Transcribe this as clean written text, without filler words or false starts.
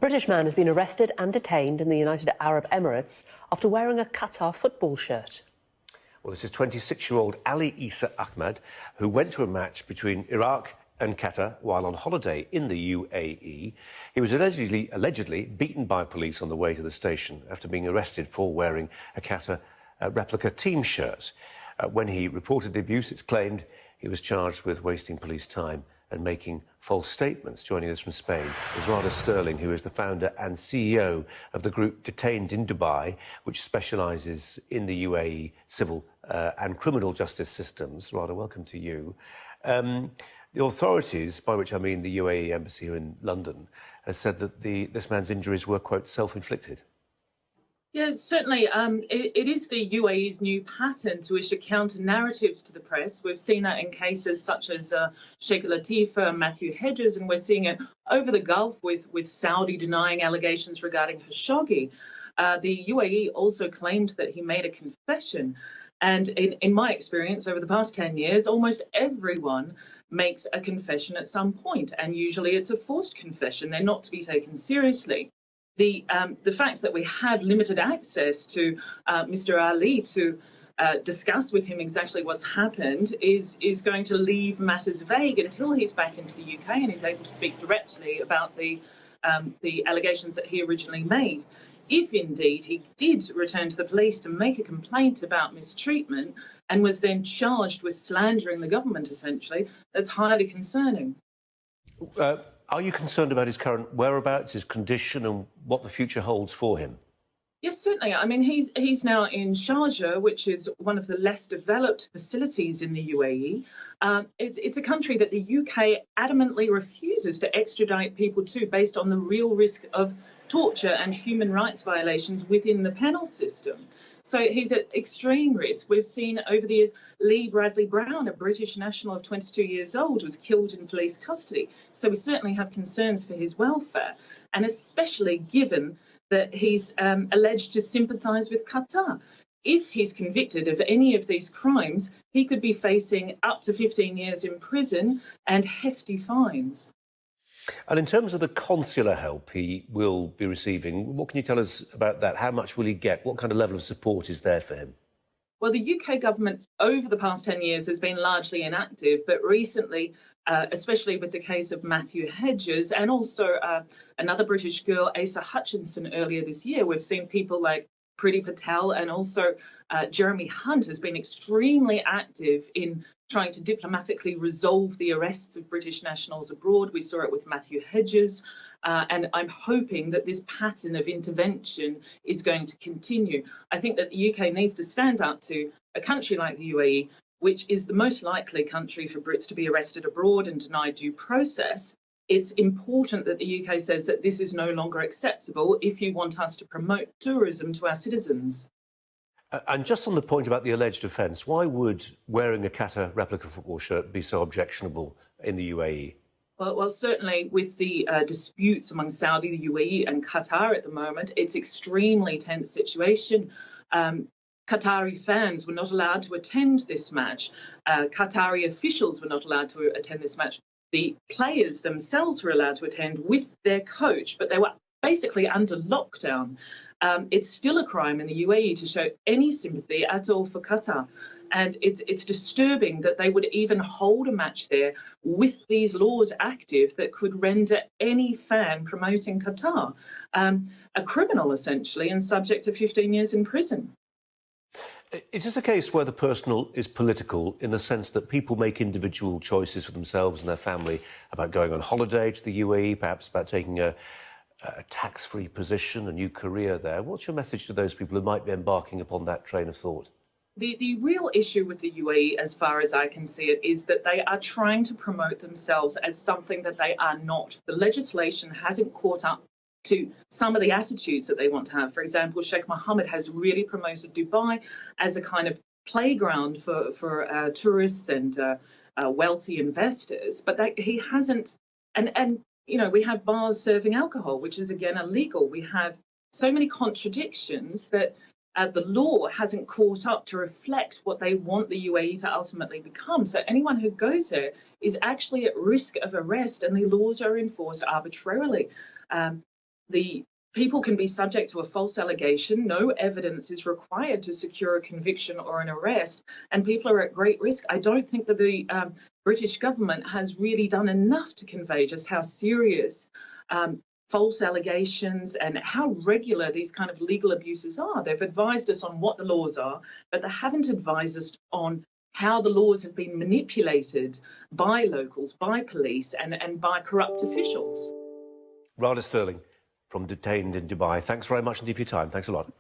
A British man has been arrested and detained in the United Arab Emirates after wearing a Qatar football shirt. Well, this is 26-year-old Ali Issa Ahmad, who went to a match between Iraq and Qatar while on holiday in the UAE. He was allegedly beaten by police on the way to the station after being arrested for wearing a Qatar replica team shirt. When he reported the abuse, it's claimed he was charged with wasting police time and making false statements. Joining us from Spain is Radha Stirling, who is the founder and CEO of the group Detained in Dubai, which specialises in the UAE civil and criminal justice systems. Radha, welcome to you. The authorities, by which I mean the UAE embassy here in London, has said that this man's injuries were, quote, self-inflicted. Yes, certainly. It is the UAE's new pattern to issue counter-narratives to the press. We've seen that in cases such as Sheikh Latifah, Matthew Hedges, and we're seeing it over the Gulf with Saudi denying allegations regarding Khashoggi. The UAE also claimed that he made a confession. And in my experience, over the past 10 years, almost everyone makes a confession at some point, and usually it's a forced confession. They're not to be taken seriously. The fact that we have limited access to Mr. Ali to discuss with him exactly what's happened is going to leave matters vague until he's back into the UK and he's able to speak directly about the allegations that he originally made. If indeed he did return to the police to make a complaint about mistreatment and was then charged with slandering the government, essentially, that's highly concerning. Are you concerned about his current whereabouts, his condition, and what the future holds for him? Yes, certainly. I mean, he's now in Sharjah, which is one of the less developed facilities in the UAE. It's a country that the UK adamantly refuses to extradite people to based on the real risk of torture and human rights violations within the penal system. So he's at extreme risk. We've seen over the years, Lee Bradley Brown, a British national of 22 years old, was killed in police custody. So we certainly have concerns for his welfare, and especially given that he's alleged to sympathise with Qatar. If he's convicted of any of these crimes, he could be facing up to 15 years in prison and hefty fines. And in terms of the consular help he will be receiving, what can you tell us about that? How much will he get? What kind of level of support is there for him? Well, the UK government over the past 10 years has been largely inactive, but recently, especially with the case of Matthew Hedges and also another British girl, Asa Hutchinson, earlier this year, we've seen people like Priti Patel and also Jeremy Hunt has been extremely active in trying to diplomatically resolve the arrests of British nationals abroad. We saw it with Matthew Hedges, and I'm hoping that this pattern of intervention is going to continue. I think that the UK needs to stand up to a country like the UAE, which is the most likely country for Brits to be arrested abroad and denied due process. It's important that the UK says that this is no longer acceptable if you want us to promote tourism to our citizens. And just on the point about the alleged offence, why would wearing a Qatar replica football shirt be so objectionable in the UAE? Well, certainly with the disputes among Saudi, the UAE and Qatar at the moment, it's extremely tense situation. Qatari fans were not allowed to attend this match. Qatari officials were not allowed to attend this match. The players themselves were allowed to attend with their coach, but they were basically under lockdown. It's still a crime in the UAE to show any sympathy at all for Qatar. And it's disturbing that they would even hold a match there with these laws active that could render any fan promoting Qatar a criminal, essentially, and subject to 15 years in prison. Is this a case where the personal is political in the sense that people make individual choices for themselves and their family about going on holiday to the UAE, perhaps about taking a tax-free position, a new career there? What's your message to those people who might be embarking upon that train of thought? The real issue with the UAE, as far as I can see it, is that they are trying to promote themselves as something that they are not. The legislation hasn't caught up to some of the attitudes that they want to have. For example, Sheikh Mohammed has really promoted Dubai as a kind of playground for tourists and wealthy investors, but he hasn't. And you know, we have bars serving alcohol, which is again illegal. We have so many contradictions that the law hasn't caught up to reflect what they want the UAE to ultimately become. So anyone who goes there is actually at risk of arrest, and the laws are enforced arbitrarily. the people can be subject to a false allegation. No evidence is required to secure a conviction or an arrest, and people are at great risk. I don't think that the British government has really done enough to convey just how serious false allegations and how regular these kind of legal abuses are. They've advised us on what the laws are, but they haven't advised us on how the laws have been manipulated by locals, by police, and by corrupt officials. Radha Stirling from Detained in Dubai. Thanks very much indeed for your time. Thanks a lot.